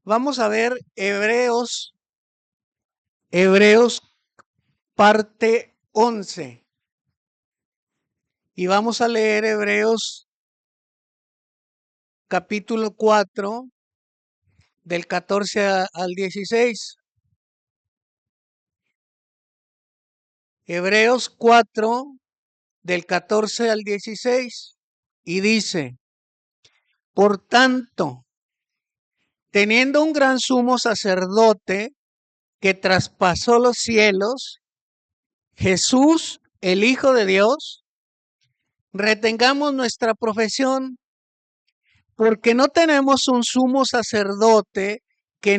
Vamos a ver Hebreos parte 11. Y vamos a leer Hebreos capítulo 4 del 14 al 16. Hebreos 4 del 14 al 16. Y dice, por tanto, teniendo un gran sumo sacerdote que traspasó los cielos, Jesús, el Hijo de Dios, retengamos nuestra profesión, porque no tenemos un sumo sacerdote que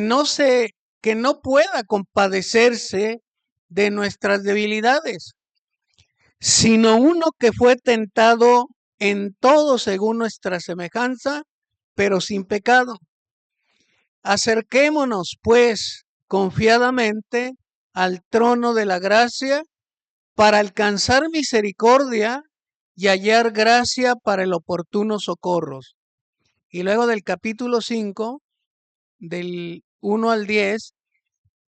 que no pueda compadecerse de nuestras debilidades, sino uno que fue tentado en todo según nuestra semejanza, pero sin pecado. Acerquémonos, pues, confiadamente al trono de la gracia para alcanzar misericordia y hallar gracia para el oportuno socorro. Y luego del capítulo 5, del 1 al 10,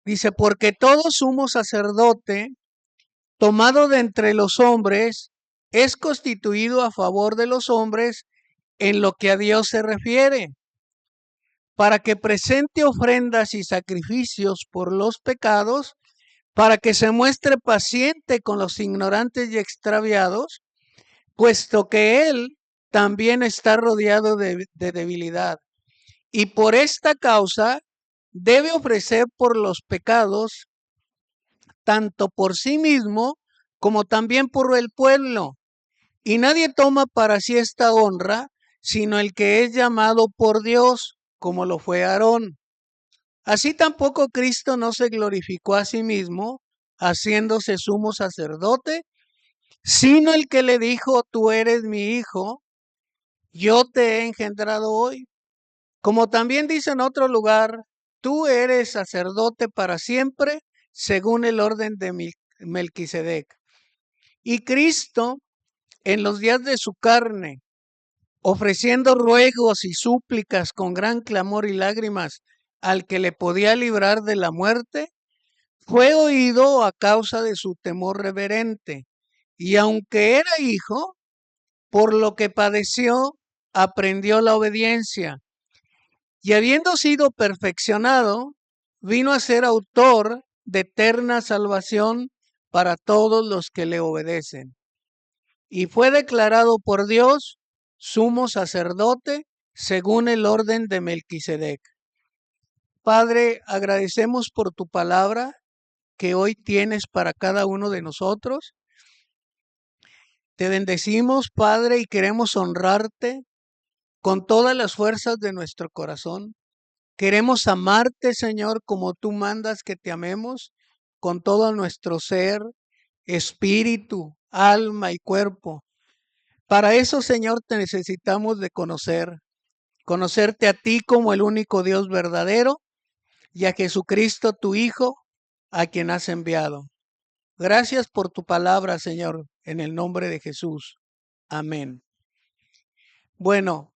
dice, porque todo sumo sacerdote, tomado de entre los hombres, es constituido a favor de los hombres en lo que a Dios se refiere, para que presente ofrendas y sacrificios por los pecados, para que se muestre paciente con los ignorantes y extraviados, puesto que Él también está rodeado de debilidad. Y por esta causa debe ofrecer por los pecados, tanto por sí mismo como también por el pueblo. Y nadie toma para sí esta honra, sino el que es llamado por Dios, como lo fue Aarón. Así tampoco Cristo no se glorificó a sí mismo, haciéndose sumo sacerdote, sino el que le dijo, tú eres mi hijo, yo te he engendrado hoy. Como también dice en otro lugar, tú eres sacerdote para siempre, según el orden de Melquisedec. Y Cristo, en los días de su carne, ofreciendo ruegos y súplicas con gran clamor y lágrimas al que le podía librar de la muerte, fue oído a causa de su temor reverente. Y aunque era hijo, por lo que padeció, aprendió la obediencia. Y habiendo sido perfeccionado, vino a ser autor de eterna salvación para todos los que le obedecen. Y fue declarado por Dios sumo sacerdote según el orden de Melquisedec. Padre, agradecemos por tu palabra que hoy tienes para cada uno de nosotros. Te bendecimos, Padre, y queremos honrarte con todas las fuerzas de nuestro corazón. Queremos amarte, Señor, como tú mandas que te amemos, con todo nuestro ser, espíritu, alma y cuerpo. Para eso, Señor, te necesitamos de conocerte a ti como el único Dios verdadero y a Jesucristo, tu Hijo, a quien has enviado. Gracias por tu palabra, Señor, en el nombre de Jesús. Amén. Bueno,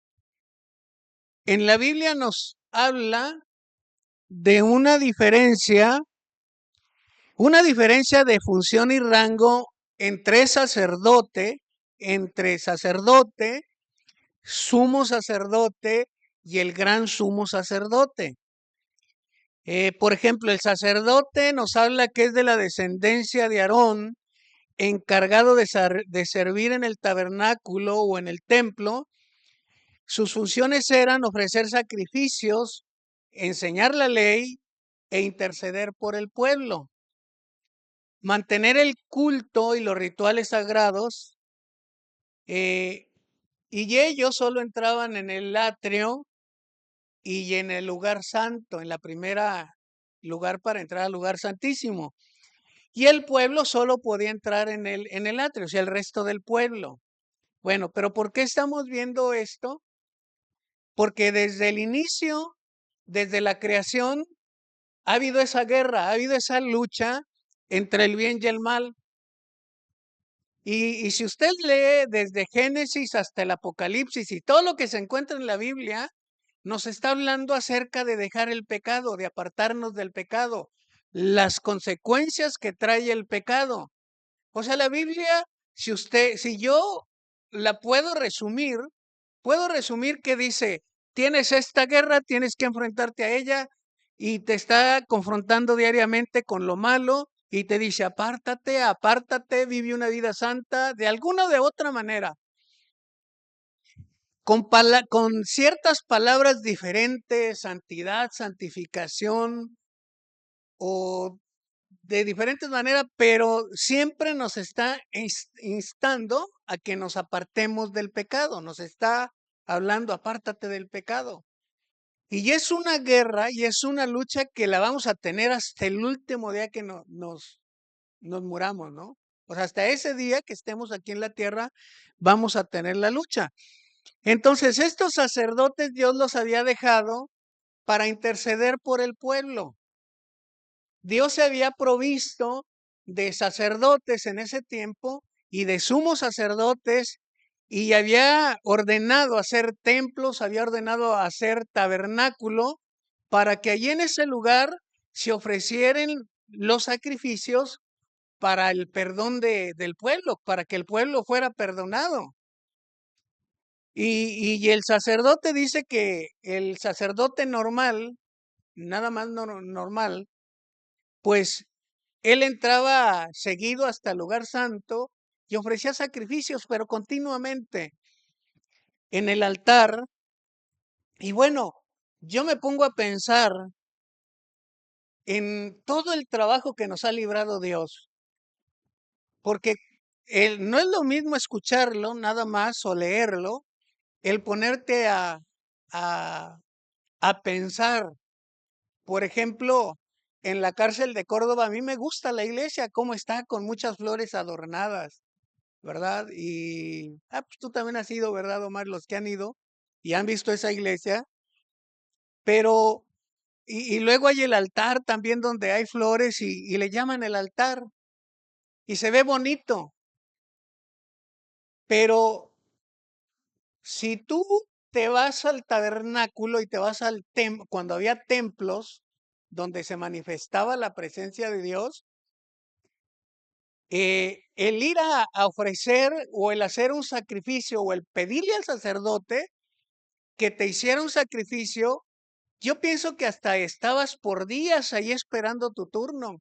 en la Biblia nos habla de una diferencia de función y rango entre sacerdote, sumo sacerdote y el gran sumo sacerdote. Por ejemplo, el sacerdote nos habla que es de la descendencia de Aarón, encargado de servir en el tabernáculo o en el templo. Sus funciones eran ofrecer sacrificios, enseñar la ley e interceder por el pueblo. Mantener el culto y los rituales sagrados, y ellos solo entraban en el atrio y en el lugar santo, en la primera lugar para entrar al lugar santísimo. Y el pueblo solo podía entrar en el atrio, o sea, el resto del pueblo. Bueno, pero ¿por qué estamos viendo esto? Porque desde el inicio, desde la creación, ha habido esa guerra, ha habido esa lucha entre el bien y el mal. Y si usted lee desde Génesis hasta el Apocalipsis y todo lo que se encuentra en la Biblia, nos está hablando acerca de dejar el pecado, de apartarnos del pecado, las consecuencias que trae el pecado. O sea, la Biblia, si yo la puedo resumir que dice, tienes esta guerra, tienes que enfrentarte a ella y te está confrontando diariamente con lo malo y te dice, apártate, apártate, vive una vida santa, de alguna o de otra manera, con ciertas palabras diferentes, santidad, santificación o de diferentes maneras, pero siempre nos está instando a que nos apartemos del pecado, nos está hablando, apártate del pecado. Y es una guerra y es una lucha que la vamos a tener hasta el último día que nos muramos, ¿no? O sea, hasta ese día que estemos aquí en la tierra, vamos a tener la lucha. Entonces, estos sacerdotes Dios los había dejado para interceder por el pueblo. Dios se había provisto de sacerdotes en ese tiempo y de sumos sacerdotes y había ordenado hacer templos, había ordenado hacer tabernáculo para que allí en ese lugar se ofrecieran los sacrificios para el perdón del pueblo, para que el pueblo fuera perdonado. Y el sacerdote dice que el sacerdote normal, nada más normal, pues él entraba seguido hasta el lugar santo y ofrecía sacrificios, pero continuamente en el altar. Y bueno, yo me pongo a pensar en todo el trabajo que nos ha librado Dios, porque no es lo mismo escucharlo nada más o leerlo, el ponerte a, a pensar. Por ejemplo, en la cárcel de Córdoba, a mí me gusta la iglesia, cómo está, con muchas flores adornadas, ¿verdad? Y pues tú también has ido, ¿verdad, Omar? Los que han ido y han visto esa iglesia, pero, y luego hay el altar también donde hay flores y le llaman el altar y se ve bonito, pero si tú te vas al tabernáculo y te vas cuando había templos donde se manifestaba la presencia de Dios, el ir a ofrecer o el hacer un sacrificio o el pedirle al sacerdote que te hiciera un sacrificio, yo pienso que hasta estabas por días ahí esperando tu turno.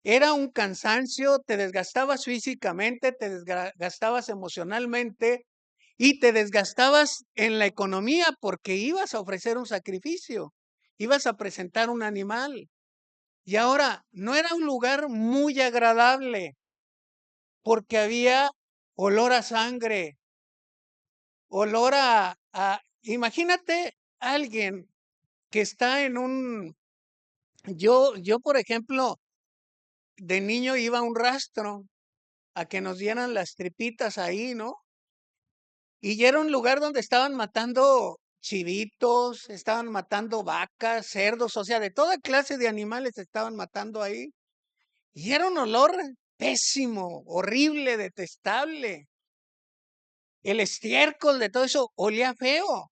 Era un cansancio, te desgastabas físicamente, te desgastabas emocionalmente y te desgastabas en la economía porque ibas a ofrecer un sacrificio, ibas a presentar un animal. Y ahora, no era un lugar muy agradable porque había olor a sangre, olor imagínate alguien que está en yo, por ejemplo, de niño iba a un rastro a que nos dieran las tripitas ahí, ¿no? Y ya era un lugar donde estaban matando chivitos, estaban matando vacas, cerdos, o sea, de toda clase de animales estaban matando ahí. Y era un olor pésimo, horrible, detestable. El estiércol de todo eso olía feo.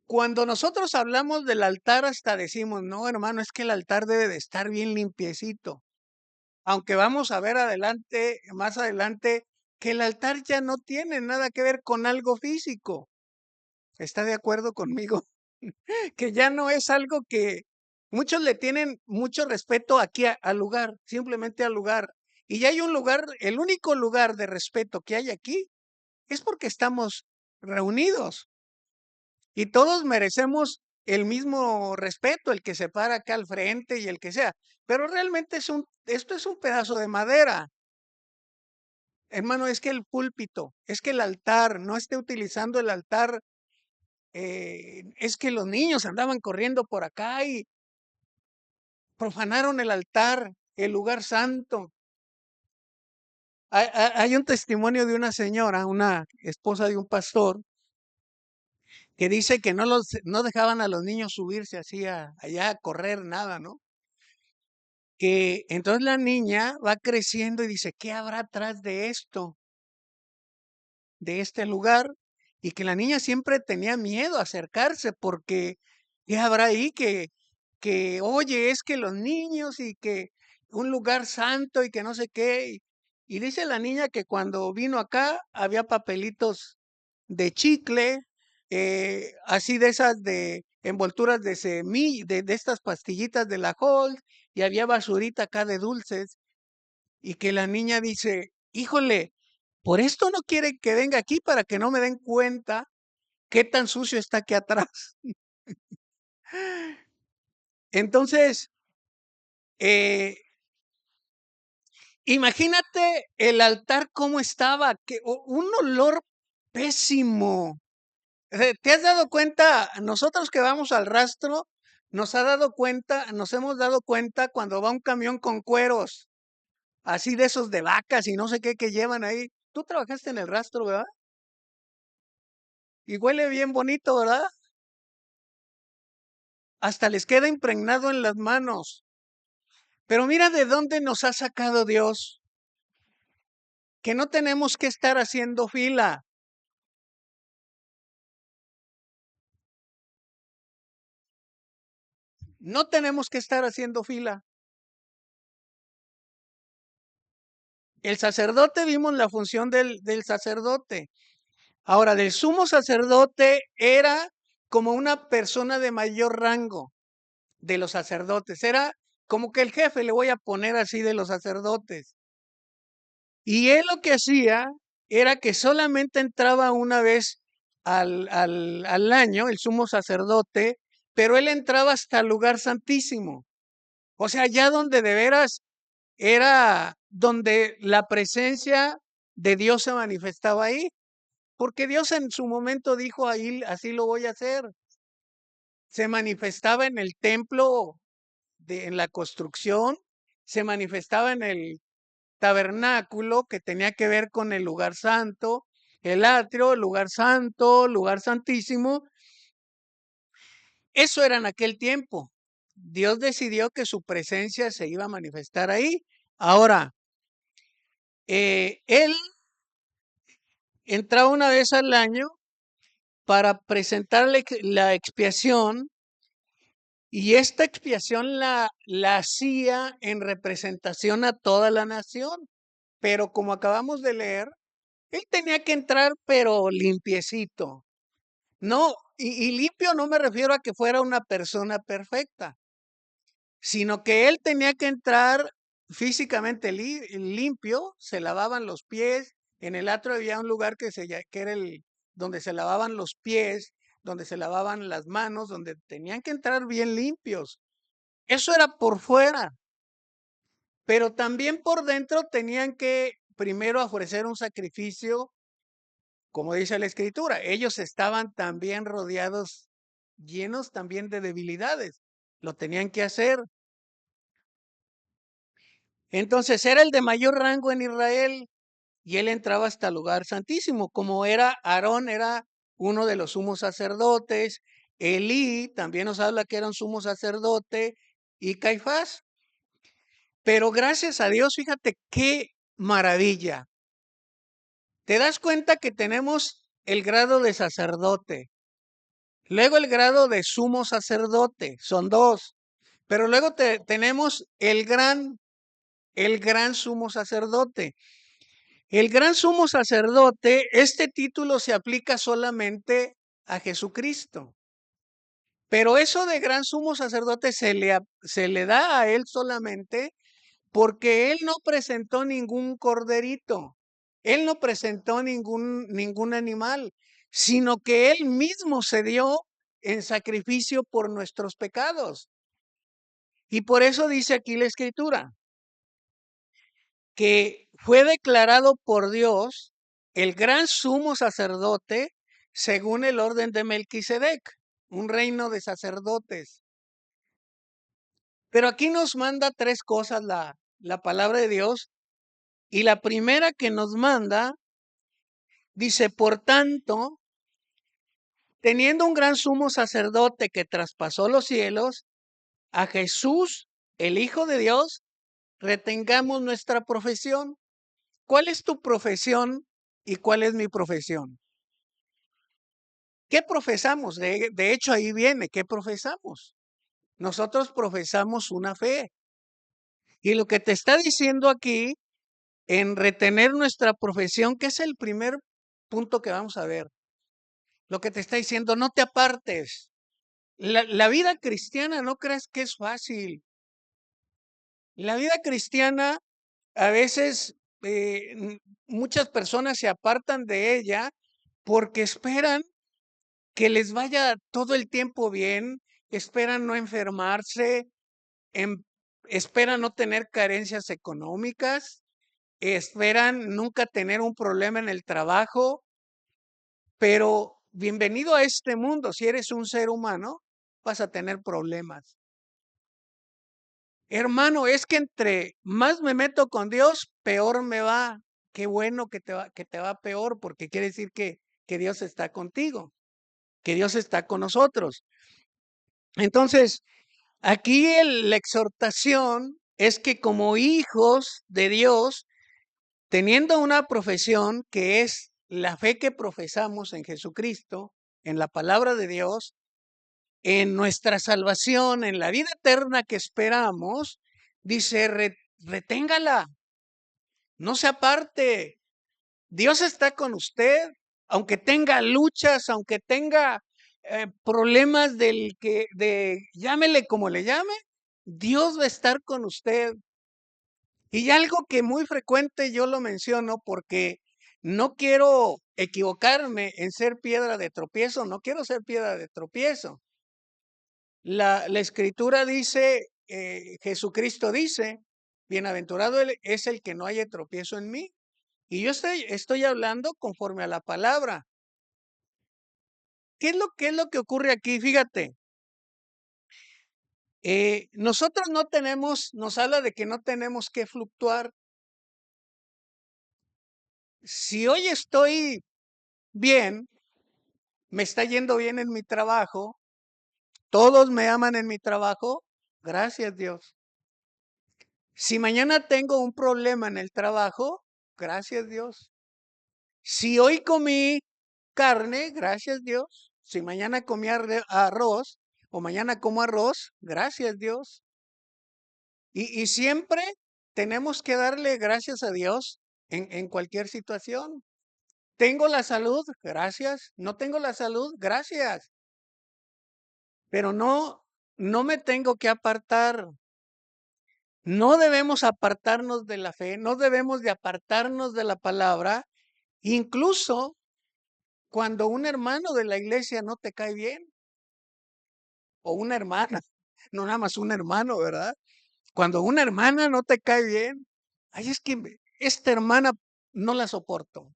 Cuando nosotros hablamos del altar, hasta decimos, no, hermano, es que el altar debe de estar bien limpiecito. Aunque vamos a ver adelante, más adelante, que el altar ya no tiene nada que ver con algo físico. ¿Está de acuerdo conmigo? Que ya no es algo que muchos le tienen mucho respeto aquí al lugar, simplemente al lugar. Y ya hay un lugar, el único lugar de respeto que hay aquí es porque estamos reunidos. Y todos merecemos el mismo respeto, el que se para acá al frente y el que sea. Pero realmente esto es un pedazo de madera. Hermano, es que el púlpito, es que el altar, no esté utilizando el altar, es que los niños andaban corriendo por acá y profanaron el altar, el lugar santo. Hay un testimonio de una señora, una esposa de un pastor, que dice que no dejaban a los niños subirse así allá a correr, nada, ¿no? Que entonces la niña va creciendo y dice, ¿qué habrá atrás de esto, de este lugar? y que la niña siempre tenía miedo a acercarse porque ¿qué habrá ahí? Que oye, es que los niños y que un lugar santo y que no sé qué. Y dice la niña que cuando vino acá había papelitos de chicle, así de esas de envolturas de semilla, de estas pastillitas de la Holt, y había basurita acá de dulces, y que la niña dice, híjole, por esto no quiere que venga aquí para que no me den cuenta qué tan sucio está aquí atrás. Entonces, eh, imagínate el altar cómo estaba, que un olor pésimo. ¿Te has dado cuenta? Nosotros que vamos al rastro, nos hemos dado cuenta cuando va un camión con cueros, así de esos de vacas y no sé qué que llevan ahí. Tú trabajaste en el rastro, ¿verdad? Y huele bien bonito, ¿verdad? Hasta les queda impregnado en las manos. Pero mira de dónde nos ha sacado Dios, que no tenemos que estar haciendo fila. No tenemos que estar haciendo fila. El sacerdote, vimos la función del sacerdote. Ahora, del sumo sacerdote era como una persona de mayor rango de los sacerdotes. Era como que el jefe, le voy a poner así, de los sacerdotes. Y él lo que hacía era que solamente entraba una vez al año, el sumo sacerdote, pero él entraba hasta el lugar santísimo. O sea, ya donde de veras era donde la presencia de Dios se manifestaba ahí, porque Dios en su momento dijo ahí, así lo voy a hacer. Se manifestaba en el templo, en la construcción, se manifestaba en el tabernáculo que tenía que ver con el lugar santo, el atrio, el lugar santo, lugar santísimo. Eso era en aquel tiempo. Dios decidió que su presencia se iba a manifestar ahí. Ahora, él entraba una vez al año para presentarle la expiación, y esta expiación la hacía en representación a toda la nación. Pero como acabamos de leer, él tenía que entrar pero limpiecito. No, y limpio no me refiero a que fuera una persona perfecta, sino que él tenía que entrar físicamente limpio, se lavaban los pies. En el atrio había un lugar que era donde se lavaban los pies, donde se lavaban las manos, donde tenían que entrar bien limpios. Eso era por fuera, pero también por dentro tenían que primero ofrecer un sacrificio, como dice la escritura. Ellos estaban también rodeados, llenos también de debilidades. Lo tenían que hacer. Entonces era el de mayor rango en Israel y él entraba hasta el lugar santísimo, como era Aarón, era uno de los sumos sacerdotes. Elí también nos habla que era un sumo sacerdote, y Caifás. Pero gracias a Dios, fíjate qué maravilla. Te das cuenta que tenemos el grado de sacerdote, luego el grado de sumo sacerdote, son dos, pero luego tenemos el gran sumo sacerdote. El gran sumo sacerdote, este título se aplica solamente a Jesucristo, pero eso de gran sumo sacerdote se le da a él solamente porque él no presentó ningún corderito, él no presentó ningún animal, sino que él mismo se dio en sacrificio por nuestros pecados. Y por eso dice aquí la escritura, que fue declarado por Dios el gran sumo sacerdote según el orden de Melquisedec, un reino de sacerdotes. Pero aquí nos manda tres cosas la palabra de Dios. Y la primera que nos manda, dice, por tanto, teniendo un gran sumo sacerdote que traspasó los cielos, a Jesús, el Hijo de Dios, retengamos nuestra profesión. ¿Cuál es tu profesión y cuál es mi profesión? ¿Qué profesamos? De hecho, ahí viene, ¿qué profesamos? Nosotros profesamos una fe. Y lo que te está diciendo aquí, en retener nuestra profesión, que es el primer punto que vamos a ver, lo que te está diciendo, no te apartes. La vida cristiana no creas que es fácil. La vida cristiana a veces muchas personas se apartan de ella porque esperan que les vaya todo el tiempo bien, esperan no enfermarse, em- esperan no tener carencias económicas, esperan nunca tener un problema en el trabajo, pero bienvenido a este mundo, si eres un ser humano, vas a tener problemas. Hermano, es que entre más me meto con Dios, peor me va. Qué bueno que te va peor, porque quiere decir que Dios está contigo, que Dios está con nosotros. Entonces, aquí la exhortación es que como hijos de Dios, teniendo una profesión que es la fe que profesamos en Jesucristo, en la palabra de Dios, en nuestra salvación, en la vida eterna que esperamos, dice, reténgala, no se aparte. Dios está con usted, aunque tenga luchas, aunque tenga problemas llámele como le llame, Dios va a estar con usted. Y algo que muy frecuente yo lo menciono porque no quiero equivocarme en ser piedra de tropiezo, no quiero ser piedra de tropiezo. La escritura dice, Jesucristo dice, bienaventurado es el que no haya tropiezo en mí. Y yo estoy hablando conforme a la palabra. Qué es lo que ocurre aquí? Fíjate, nosotros no tenemos, nos habla de que no tenemos que fluctuar. Si hoy estoy bien, me está yendo bien en mi trabajo, todos me aman en mi trabajo, gracias Dios. Si mañana tengo un problema en el trabajo, gracias Dios. Si hoy comí carne, gracias Dios. Si mañana comí arroz o mañana como arroz, gracias Dios. Y siempre tenemos que darle gracias a Dios en cualquier situación. Tengo la salud, gracias. No tengo la salud, gracias. Pero no me tengo que apartar. No debemos apartarnos de la fe, no debemos de apartarnos de la palabra, incluso cuando un hermano de la iglesia no te cae bien, o una hermana, no nada más un hermano, ¿verdad? Cuando una hermana no te cae bien, ay, es que esta hermana no la soporto,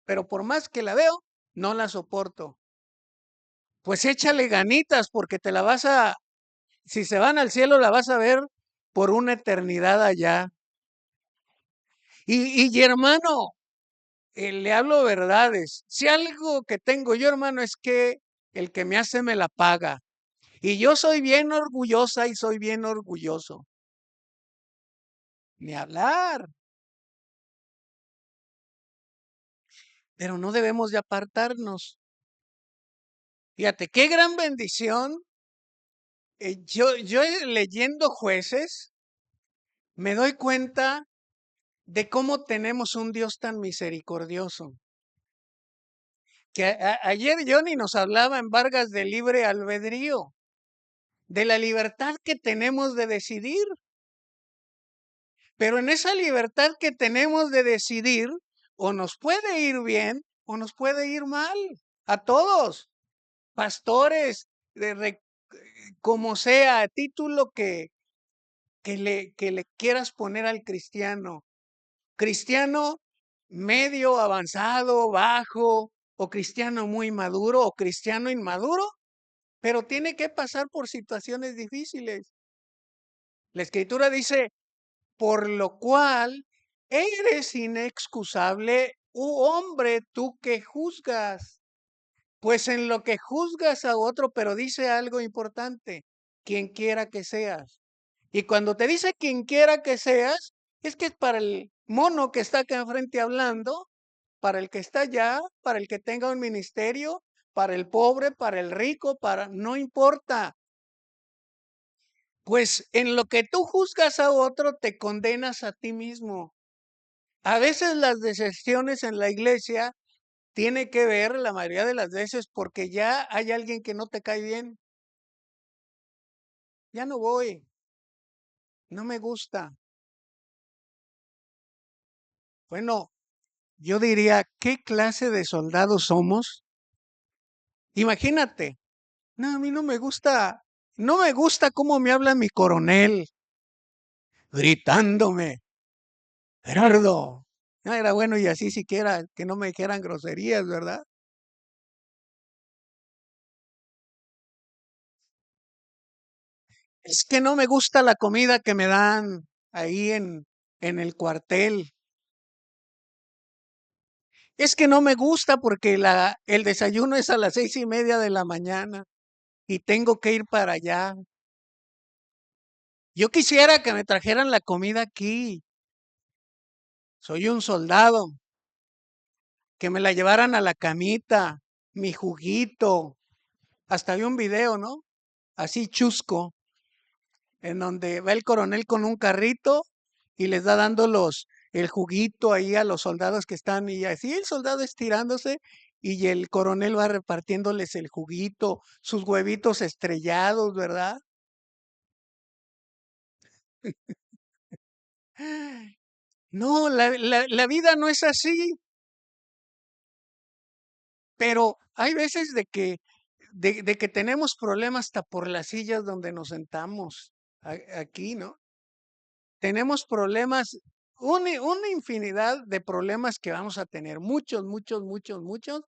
pero por más que la veo, no la soporto. Pues échale ganitas porque si se van al cielo, la vas a ver por una eternidad allá. Y hermano, le hablo verdades. Si algo que tengo yo, hermano, es que el que me hace me la paga. Y yo soy bien orgullosa y soy bien orgulloso. Ni hablar. Pero no debemos de apartarnos. Fíjate, qué gran bendición. Yo leyendo Jueces, me doy cuenta de cómo tenemos un Dios tan misericordioso. Que ayer Johnny nos hablaba en Vargas de libre albedrío, de la libertad que tenemos de decidir. Pero en esa libertad que tenemos de decidir, o nos puede ir bien o nos puede ir mal. A todos, pastores, como sea, título que le quieras poner al cristiano. Cristiano medio, avanzado, bajo, o cristiano muy maduro, o cristiano inmaduro, pero tiene que pasar por situaciones difíciles. La escritura dice, por lo cual eres inexcusable, hombre, tú que juzgas. Pues en lo que juzgas a otro, pero dice algo importante, quien quiera que seas. Y cuando te dice quien quiera que seas, es que es para el mono que está acá enfrente hablando, para el que está allá, para el que tenga un ministerio, para el pobre, para el rico, no importa. Pues en lo que tú juzgas a otro, te condenas a ti mismo. A veces las decepciones en la iglesia tiene que ver, la mayoría de las veces, porque ya hay alguien que no te cae bien. Ya no voy, no me gusta. Bueno, yo diría, ¿qué clase de soldados somos? Imagínate, no, a mí no me gusta cómo me habla mi coronel, gritándome, Gerardo. No era bueno y así siquiera que no me dijeran groserías, ¿verdad? Es que no me gusta la comida que me dan ahí en el cuartel. Es que no me gusta porque el desayuno es a las 6:30 de la mañana y tengo que ir para allá. Yo quisiera que me trajeran la comida aquí. Soy un soldado. Que me la llevaran a la camita, mi juguito. Hasta había un video, ¿no? Así chusco, en donde va el coronel con un carrito y les da dando el juguito ahí a los soldados que están y así el soldado estirándose y el coronel va repartiéndoles el juguito, sus huevitos estrellados, ¿verdad? No, la vida no es así, pero hay veces de que tenemos problemas hasta por las sillas donde nos sentamos aquí, ¿no? Tenemos problemas, una infinidad de problemas que vamos a tener, muchos, muchos, muchos, muchos,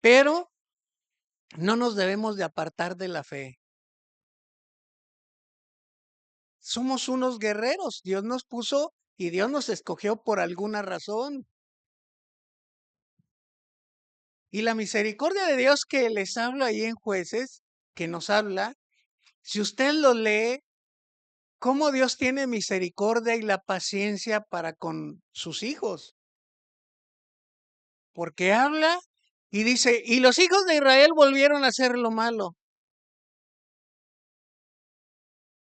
pero no nos debemos de apartar de la fe. Somos unos guerreros, Dios nos puso y Dios nos escogió por alguna razón. Y la misericordia de Dios que les habla ahí en Jueces, que nos habla, si usted lo lee, cómo Dios tiene misericordia y la paciencia para con sus hijos. Porque habla y dice, y los hijos de Israel volvieron a hacer lo malo.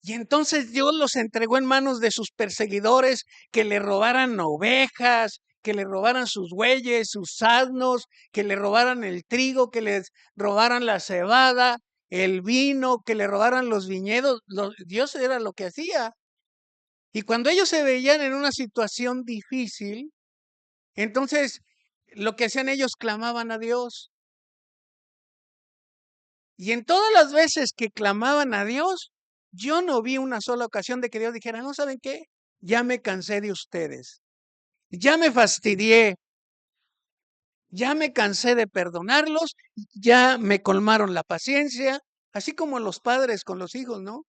Y entonces Dios los entregó en manos de sus perseguidores, que le robaran ovejas, que le robaran sus bueyes, sus asnos, que le robaran el trigo, que les robaran la cebada, el vino, que le robaran los viñedos. Dios era lo que hacía. Y cuando ellos se veían en una situación difícil, entonces lo que hacían ellos clamaban a Dios. Y en todas las veces que clamaban a Dios, yo no vi una sola ocasión de que Dios dijera, no saben qué, ya me cansé de ustedes, ya me fastidié, ya me cansé de perdonarlos, ya me colmaron la paciencia, así como los padres con los hijos, ¿no?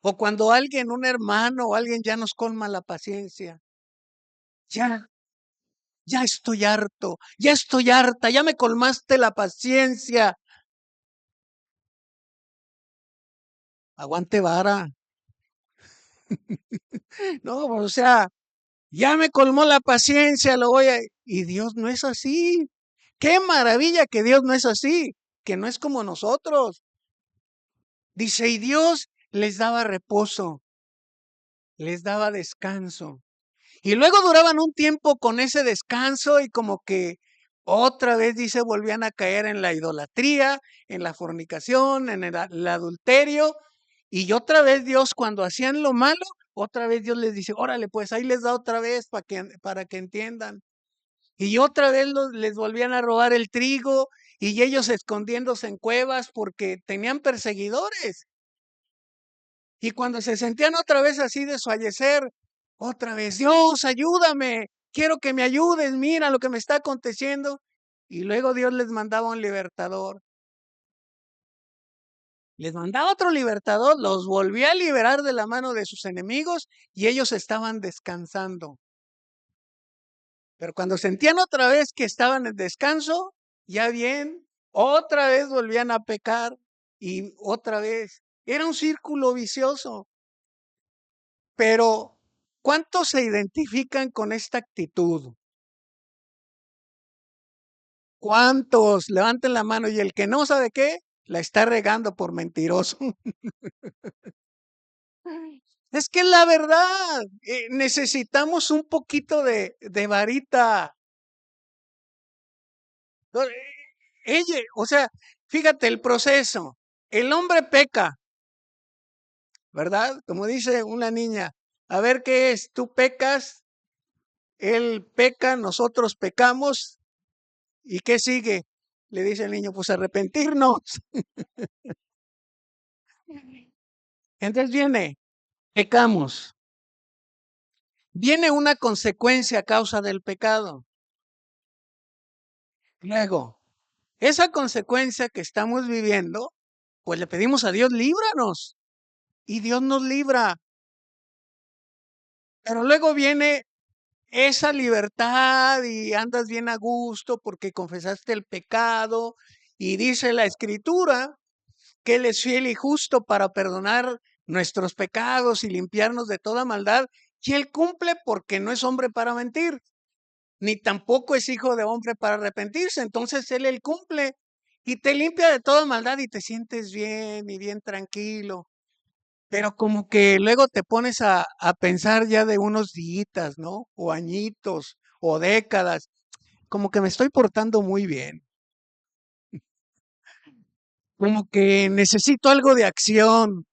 O cuando alguien, un hermano o alguien ya nos colma la paciencia, ya, ya estoy harto, ya estoy harta, ya me colmaste la paciencia. Aguante vara. No, o sea, ya me colmó la paciencia, lo voy a... Y Dios no es así. Qué maravilla que Dios no es así, que no es como nosotros. Dice, y Dios les daba reposo, les daba descanso. Y luego duraban un tiempo con ese descanso y como que otra vez, dice, volvían a caer en la idolatría, en la fornicación, en el adulterio. Y otra vez Dios, cuando hacían lo malo, otra vez Dios les dice, órale, pues ahí les da otra vez para que entiendan. Y otra vez les volvían a robar el trigo y ellos escondiéndose en cuevas porque tenían perseguidores. Y cuando se sentían otra vez así desfallecer, otra vez, Dios, ayúdame, quiero que me ayudes, mira lo que me está aconteciendo. Y luego Dios les mandaba un libertador. Les mandaba otro libertador, los volvía a liberar de la mano de sus enemigos y ellos estaban descansando. Pero cuando sentían otra vez que estaban en descanso, ya bien, otra vez volvían a pecar y otra vez. Era un círculo vicioso. Pero, ¿cuántos se identifican con esta actitud? ¿Cuántos? Levanten la mano y el que no sabe qué, la está regando por mentiroso. Es que la verdad, necesitamos un poquito de varita. No, ella, o sea, fíjate el proceso. El hombre peca, ¿verdad? Como dice una niña, a ver qué es, tú pecas, él peca, nosotros pecamos, ¿y qué sigue? Le dice el niño, pues arrepentirnos. Entonces pecamos. Viene una consecuencia a causa del pecado. Luego, esa consecuencia que estamos viviendo, pues le pedimos a Dios, líbranos. Y Dios nos libra. Pero luego viene esa libertad y andas bien a gusto porque confesaste el pecado. Y dice la Escritura que Él es fiel y justo para perdonar nuestros pecados y limpiarnos de toda maldad. Y Él cumple porque no es hombre para mentir, ni tampoco es hijo de hombre para arrepentirse. Entonces Él cumple y te limpia de toda maldad y te sientes bien y bien tranquilo. Pero como que luego te pones a pensar ya de unos días, ¿no? O añitos o décadas. Como que me estoy portando muy bien. Como que necesito algo de acción.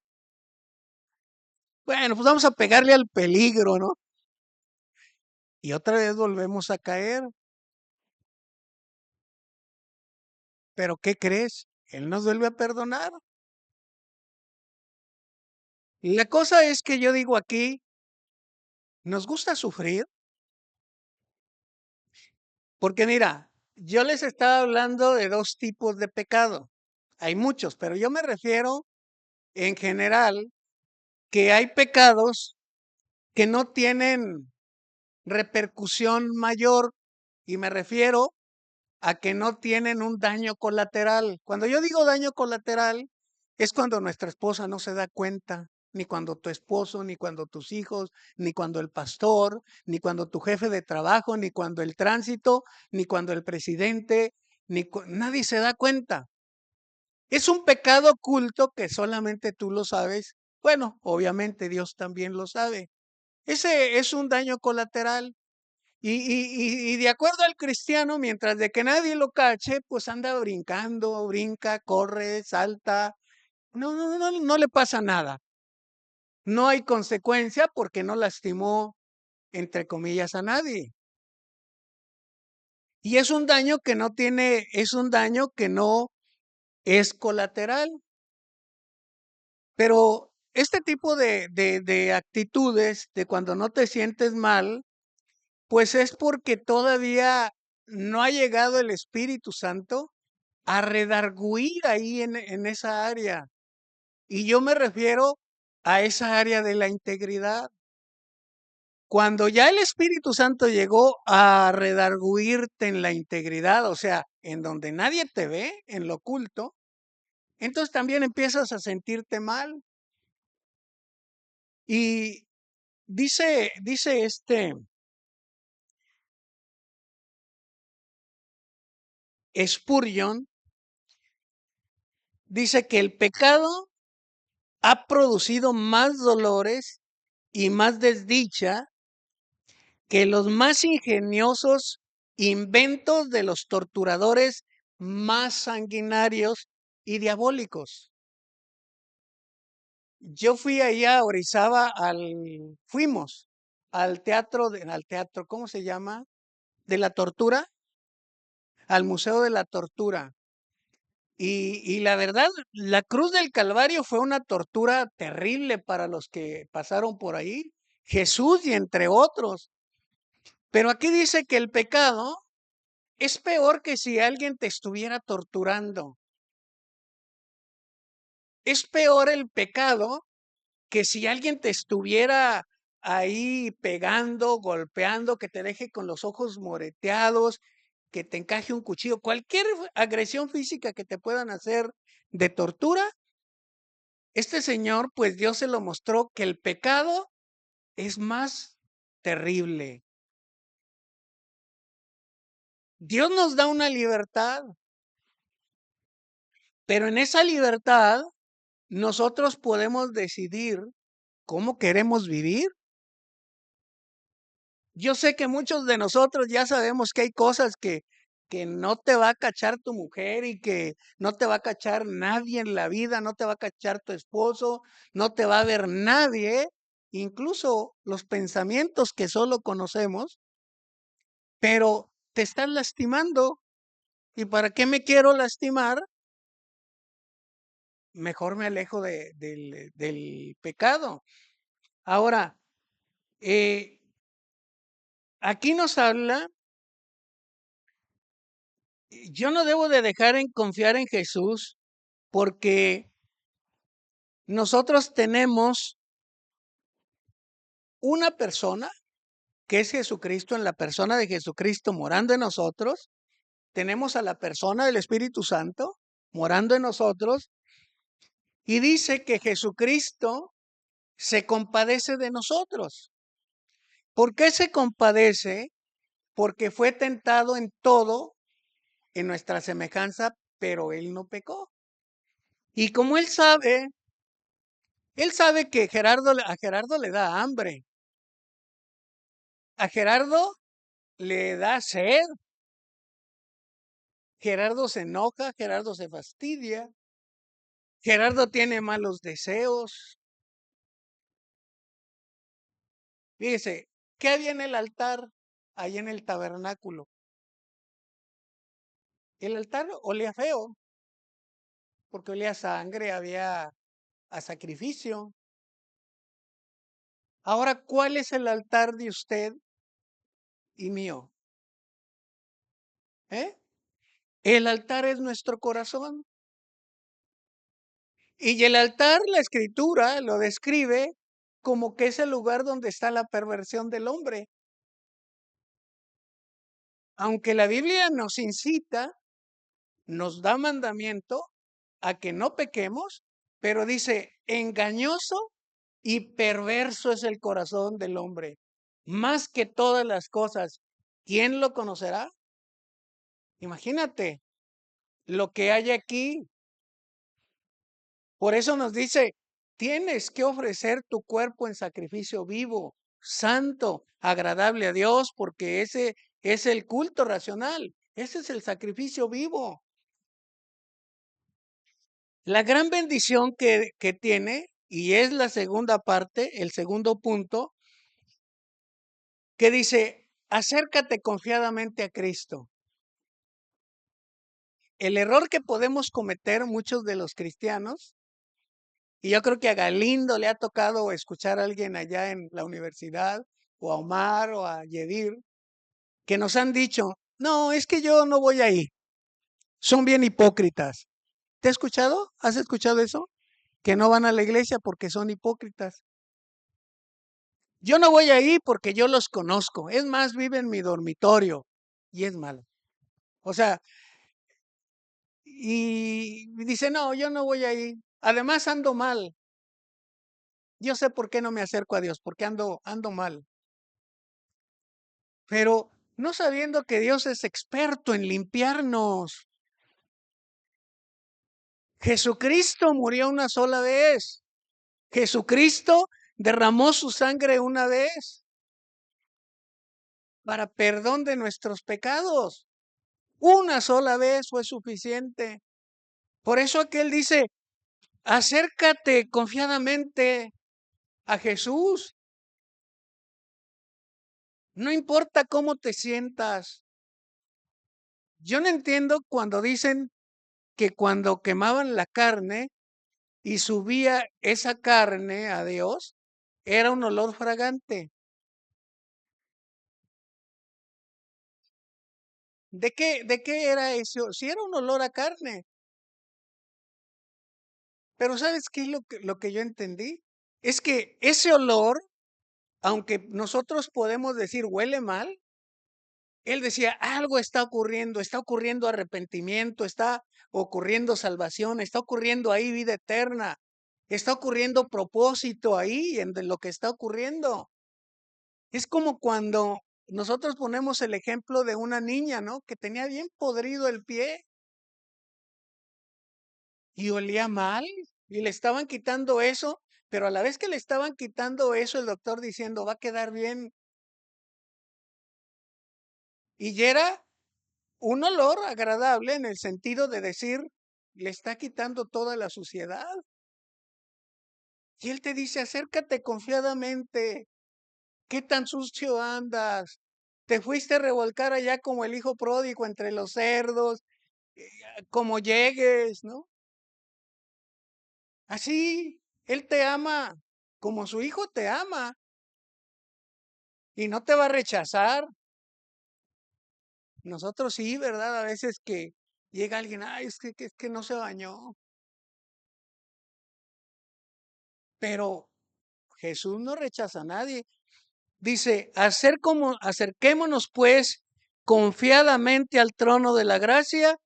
Bueno, pues vamos a pegarle al peligro, ¿no? Y otra vez volvemos a caer. Pero ¿qué crees? Él nos vuelve a perdonar. Y la cosa es que yo digo aquí, nos gusta sufrir, porque mira, yo les estaba hablando de dos tipos de pecado. Hay muchos, pero yo me refiero en general que hay pecados que no tienen repercusión mayor y me refiero a que no tienen un daño colateral. Cuando yo digo daño colateral, es cuando nuestra esposa no se da cuenta, ni cuando tu esposo, ni cuando tus hijos, ni cuando el pastor, ni cuando tu jefe de trabajo, ni cuando el tránsito, ni cuando el presidente, nadie se da cuenta. Es un pecado oculto que solamente tú lo sabes. Bueno, obviamente Dios también lo sabe. Ese es un daño colateral. Y de acuerdo al cristiano, mientras de que nadie lo cache, pues anda brincando, brinca, corre, salta. No le pasa nada. No hay consecuencia porque no lastimó, entre comillas, a nadie. Y es un daño que no tiene, es un daño que no es colateral. Pero este tipo de actitudes, de cuando no te sientes mal, pues es porque todavía no ha llegado el Espíritu Santo a redarguir ahí en esa área. Y yo me refiero a esa área de la integridad. Cuando ya el Espíritu Santo llegó a redarguirte en la integridad, o sea, en donde nadie te ve, en lo oculto, entonces también empiezas a sentirte mal. Y dice Spurgeon, dice que el pecado ha producido más dolores y más desdicha que los más ingeniosos inventos de los torturadores más sanguinarios y diabólicos. Yo fui allá a Orizaba fuimos al teatro, ¿cómo se llama? De la tortura, al Museo de la Tortura. Y la verdad, la cruz del Calvario fue una tortura terrible para los que pasaron por ahí, Jesús y entre otros. Pero aquí dice que el pecado es peor que si alguien te estuviera torturando. Es peor el pecado que si alguien te estuviera ahí pegando, golpeando, que te deje con los ojos moreteados, que te encaje un cuchillo, cualquier agresión física que te puedan hacer de tortura. Este señor, pues Dios se lo mostró que el pecado es más terrible. Dios nos da una libertad, pero en esa libertad nosotros podemos decidir cómo queremos vivir. Yo sé que muchos de nosotros ya sabemos que hay cosas que no te va a cachar tu mujer y que no te va a cachar nadie en la vida, no te va a cachar tu esposo, no te va a ver nadie, incluso los pensamientos que solo conocemos, pero te están lastimando. ¿Y para qué me quiero lastimar? Mejor me alejo del pecado. Ahora, eh, aquí nos habla, yo no debo de dejar en confiar en Jesús porque nosotros tenemos una persona que es Jesucristo, en la persona de Jesucristo morando en nosotros. Tenemos a la persona del Espíritu Santo morando en nosotros y dice que Jesucristo se compadece de nosotros. ¿Por qué se compadece? Porque fue tentado en todo, en nuestra semejanza, pero él no pecó. Y como él sabe que a Gerardo le da hambre, a Gerardo le da sed, Gerardo se enoja, Gerardo se fastidia, Gerardo tiene malos deseos. Fíjese, ¿qué había en el altar, ahí en el tabernáculo? El altar olía feo, porque olía a sangre, había a sacrificio. Ahora, ¿cuál es el altar de usted y mío? ¿Eh? El altar es nuestro corazón. Y el altar, la escritura lo describe como que es el lugar donde está la perversión del hombre. Aunque la Biblia nos incita, nos da mandamiento a que no pequemos, pero dice, engañoso y perverso es el corazón del hombre. Más que todas las cosas, ¿quién lo conocerá? Imagínate lo que hay aquí. Por eso nos dice, tienes que ofrecer tu cuerpo en sacrificio vivo, santo, agradable a Dios, porque ese es el culto racional. Ese es el sacrificio vivo. La gran bendición que tiene, y es la segunda parte, el segundo punto, que dice, acércate confiadamente a Cristo. El error que podemos cometer muchos de los cristianos, y yo creo que a Galindo le ha tocado escuchar a alguien allá en la universidad, o a Omar, o a Yedir, que nos han dicho, no, es que yo no voy ahí, son bien hipócritas. ¿Te has escuchado? ¿Has escuchado eso? Que no van a la iglesia porque son hipócritas. Yo no voy ahí porque yo los conozco. Es más, vive en mi dormitorio y es malo. O sea, y dice, no, yo no voy ahí. Además ando mal. Yo sé por qué no me acerco a Dios, porque ando mal. Pero no sabiendo que Dios es experto en limpiarnos. Jesucristo murió una sola vez. Jesucristo derramó su sangre una vez para perdón de nuestros pecados. Una sola vez fue suficiente. Por eso aquel dice, acércate confiadamente a Jesús. No importa cómo te sientas. Yo no entiendo cuando dicen que cuando quemaban la carne y subía esa carne a Dios, era un olor fragante. ¿De qué era eso? Si era un olor a carne. Pero ¿sabes qué es lo que yo entendí? Es que ese olor, aunque nosotros podemos decir huele mal, él decía, algo está ocurriendo arrepentimiento, está ocurriendo salvación, está ocurriendo ahí vida eterna, está ocurriendo propósito ahí en de lo que está ocurriendo. Es como cuando nosotros ponemos el ejemplo de una niña, ¿no? Que tenía bien podrido el pie y olía mal y le estaban quitando eso, pero a la vez que le estaban quitando eso, el doctor diciendo, va a quedar bien. Y ya era un olor agradable en el sentido de decir, le está quitando toda la suciedad. Y él te dice, acércate confiadamente. ¿Qué tan sucio andas? Te fuiste a revolcar allá como el hijo pródigo entre los cerdos, como llegues, ¿no? Así, él te ama como su hijo te ama y no te va a rechazar. Nosotros sí, ¿verdad? A veces que llega alguien, ay, es que no se bañó. Pero Jesús no rechaza a nadie. Dice, acerquémonos pues confiadamente al trono de la gracia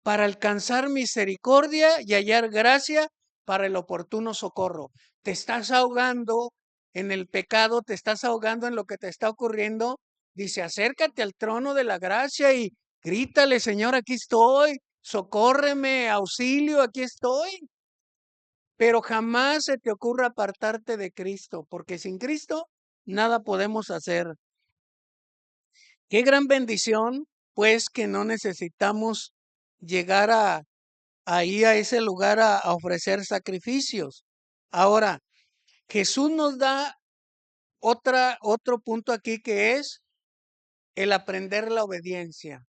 para alcanzar misericordia y hallar gracia para el oportuno socorro. Te estás ahogando en el pecado, te estás ahogando en lo que te está ocurriendo. Dice, acércate al trono de la gracia y grítale, Señor, aquí estoy, socórreme, auxilio, aquí estoy. Pero jamás se te ocurra apartarte de Cristo, porque sin Cristo nada podemos hacer. Qué gran bendición, pues, que no necesitamos llegar ahí a ese lugar a ofrecer sacrificios. Ahora, Jesús nos da otro punto aquí que es el aprender la obediencia.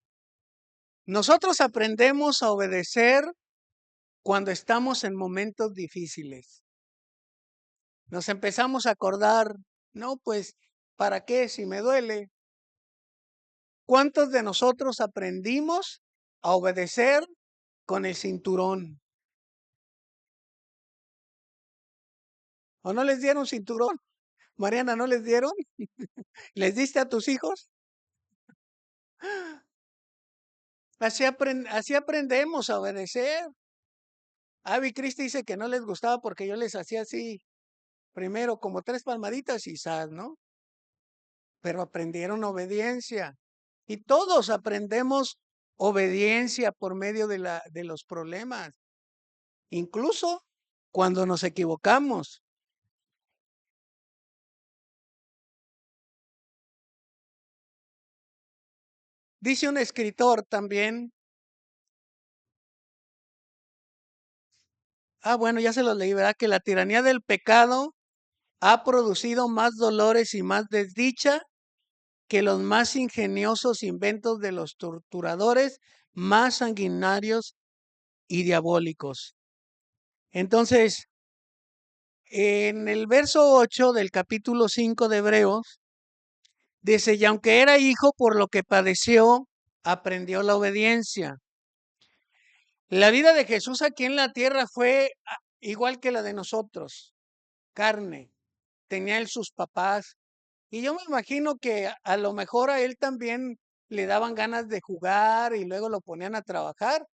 Nosotros aprendemos a obedecer cuando estamos en momentos difíciles. Nos empezamos a acordar, no, pues, ¿para qué si me duele? ¿Cuántos de nosotros aprendimos a obedecer con el cinturón? ¿O no les dieron cinturón? Mariana, ¿no les dieron? ¿Les diste a tus hijos? Así aprendemos a obedecer. Avi Cristi dice que no les gustaba porque yo les hacía así, primero como 3 palmaditas y sal, ¿no? Pero aprendieron obediencia. Y todos aprendemos obediencia por medio de los problemas, incluso cuando nos equivocamos. Dice un escritor también, bueno, ya se lo leí, ¿verdad? Que la tiranía del pecado ha producido más dolores y más desdicha que los más ingeniosos inventos de los torturadores más sanguinarios y diabólicos. Entonces, en el verso 8 del capítulo 5 de Hebreos, dice, y aunque era hijo por lo que padeció, aprendió la obediencia. La vida de Jesús aquí en la tierra fue igual que la de nosotros, carne. Tenía él sus papás. Y yo me imagino que a lo mejor a él también le daban ganas de jugar y luego lo ponían a trabajar.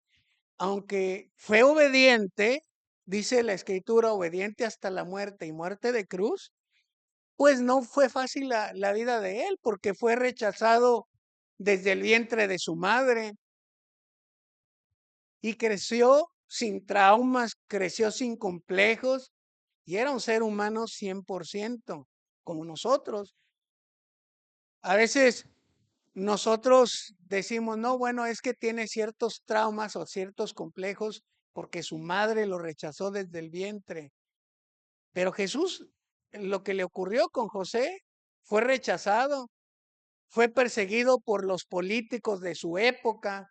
Aunque fue obediente, dice la escritura, obediente hasta la muerte y muerte de cruz, pues no fue fácil la vida de él porque fue rechazado desde el vientre de su madre y creció sin traumas, creció sin complejos y era un ser humano 100%, como nosotros. A veces nosotros decimos, no, bueno, es que tiene ciertos traumas o ciertos complejos porque su madre lo rechazó desde el vientre. Pero Jesús, lo que le ocurrió con José, fue rechazado, fue perseguido por los políticos de su época,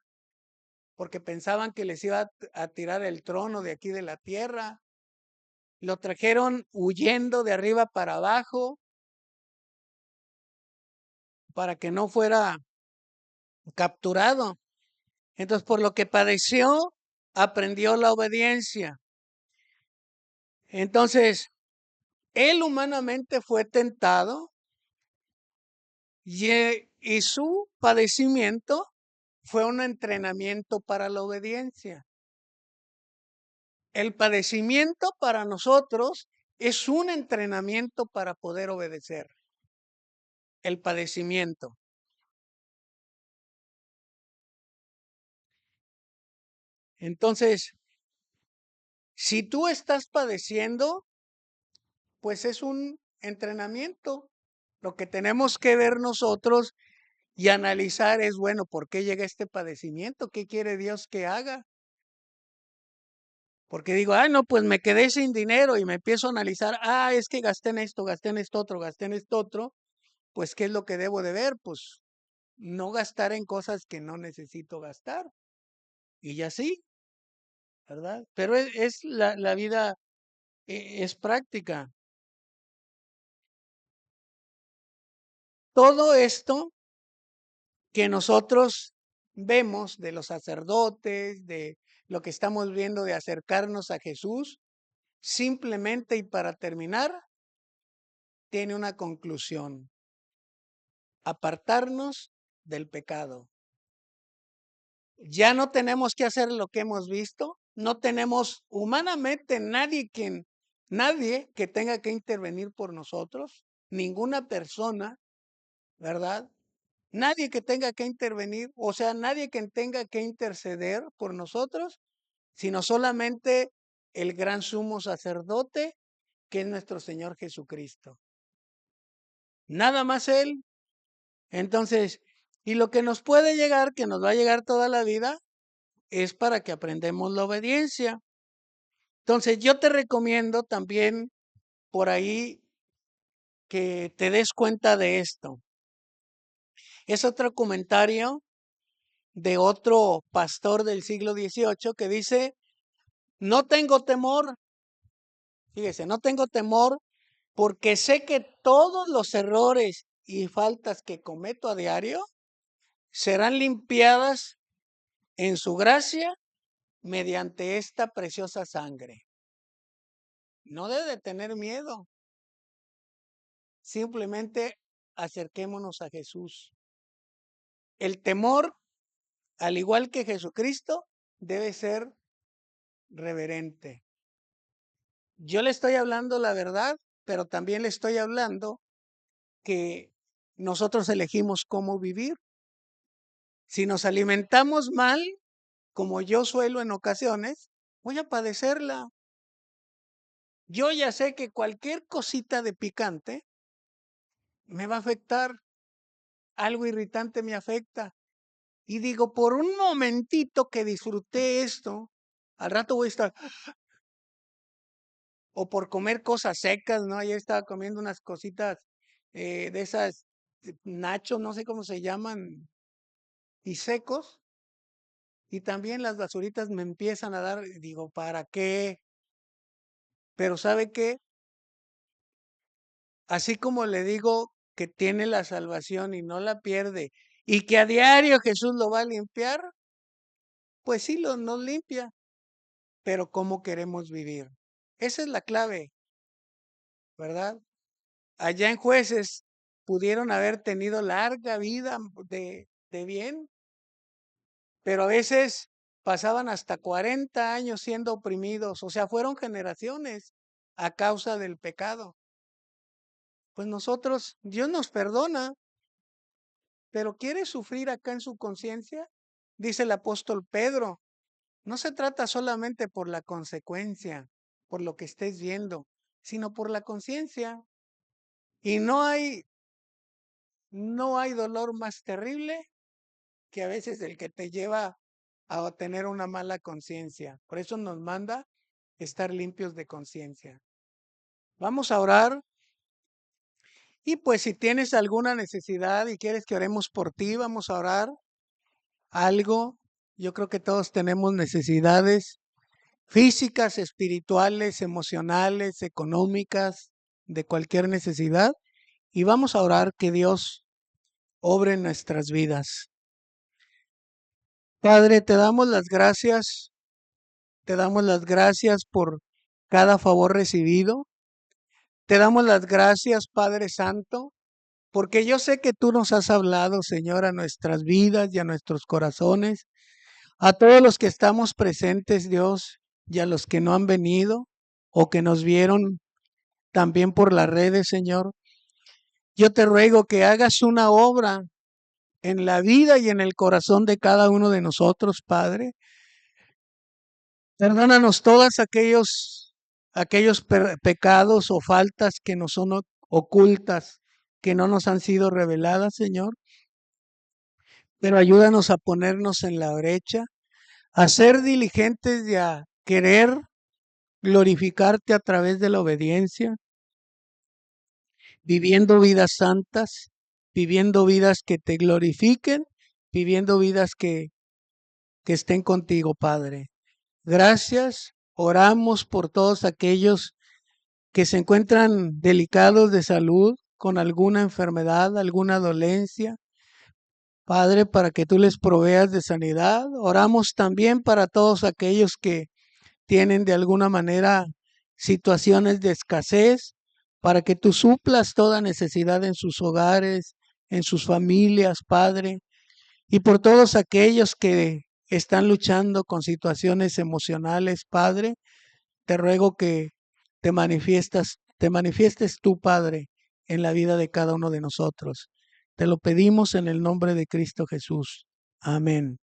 porque pensaban que les iba a tirar el trono de aquí de la tierra. Lo trajeron huyendo de arriba para abajo para que no fuera capturado. Entonces, por lo que padeció, aprendió la obediencia. Entonces, él humanamente fue tentado y su padecimiento fue un entrenamiento para la obediencia. El padecimiento para nosotros es un entrenamiento para poder obedecer. El padecimiento. Entonces, si tú estás padeciendo, pues es un entrenamiento. Lo que tenemos que ver nosotros y analizar es, bueno, ¿por qué llega este padecimiento? ¿Qué quiere Dios que haga? Porque digo, ay, no, pues me quedé sin dinero y me empiezo a analizar, es que gasté en esto otro, gasté en esto otro, pues ¿qué es lo que debo de ver? Pues no gastar en cosas que no necesito gastar. Y ya sí, ¿verdad? Pero es la vida, es práctica. Todo esto que nosotros vemos de los sacerdotes, de lo que estamos viendo de acercarnos a Jesús, simplemente y para terminar, tiene una conclusión: apartarnos del pecado. Ya no tenemos que hacer lo que hemos visto, no tenemos humanamente nadie que tenga que intervenir por nosotros, ninguna persona, ¿verdad? Nadie que tenga que intervenir, o sea, nadie que tenga que interceder por nosotros, sino solamente el gran sumo sacerdote, que es nuestro Señor Jesucristo. Nada más Él. Entonces, y lo que nos puede llegar, que nos va a llegar toda la vida, es para que aprendamos la obediencia. Entonces, yo te recomiendo también por ahí que te des cuenta de esto. Es otro comentario de otro pastor del siglo XVIII que dice: no tengo temor, fíjese, no tengo temor porque sé que todos los errores y faltas que cometo a diario serán limpiadas en su gracia mediante esta preciosa sangre. No debe de tener miedo, simplemente acerquémonos a Jesús. El temor, al igual que Jesucristo, debe ser reverente. Yo le estoy hablando la verdad, pero también le estoy hablando que nosotros elegimos cómo vivir. Si nos alimentamos mal, como yo suelo en ocasiones, voy a padecerla. Yo ya sé que cualquier cosita de picante me va a afectar, algo irritante me afecta. Y digo, por un momentito que disfruté esto, al rato voy a estar, o por comer cosas secas, ¿no? Ayer estaba comiendo unas cositas de esas nachos, no sé cómo se llaman, y secos, y también las basuritas me empiezan a dar, y digo, ¿para qué? Pero ¿sabe qué? Así como le digo que tiene la salvación y no la pierde, y que a diario Jesús lo va a limpiar, pues sí, nos limpia, pero ¿cómo queremos vivir? Esa es la clave, ¿verdad? Allá en Jueces pudieron haber tenido larga vida de bien, pero a veces pasaban hasta 40 años siendo oprimidos, o sea, fueron generaciones a causa del pecado. Pues nosotros, Dios nos perdona, pero ¿quiere sufrir acá en su conciencia? Dice el apóstol Pedro, no se trata solamente por la consecuencia, por lo que estés viendo, sino por la conciencia. Y no hay dolor más terrible que a veces el que te lleva a tener una mala conciencia. Por eso nos manda estar limpios de conciencia. Vamos a orar y pues si tienes alguna necesidad y quieres que oremos por ti, vamos a orar algo. Yo creo que todos tenemos necesidades físicas, espirituales, emocionales, económicas, de cualquier necesidad. Y vamos a orar que Dios obre en nuestras vidas. Padre, te damos las gracias por cada favor recibido. Te damos las gracias, Padre Santo, porque yo sé que tú nos has hablado, Señor, a nuestras vidas y a nuestros corazones, a todos los que estamos presentes, Dios, y a los que no han venido o que nos vieron también por las redes, Señor. Yo te ruego que hagas una obra en la vida y en el corazón de cada uno de nosotros, Padre, Perdónanos todas aquellos pecados o faltas que nos son ocultas, que no nos han sido reveladas, Señor, pero ayúdanos a ponernos en la brecha, a ser diligentes y a querer glorificarte a través de la obediencia, viviendo vidas santas, viviendo vidas que te glorifiquen, viviendo vidas que estén contigo, Padre. Gracias. Oramos por todos aquellos que se encuentran delicados de salud, con alguna enfermedad, alguna dolencia. Padre, para que tú les proveas de sanidad. Oramos también para todos aquellos que tienen de alguna manera situaciones de escasez, para que tú suplas toda necesidad en sus hogares, en sus familias, Padre, y por todos aquellos que están luchando con situaciones emocionales, Padre, te ruego que te manifiestes tú, Padre, en la vida de cada uno de nosotros. Te lo pedimos en el nombre de Cristo Jesús. Amén.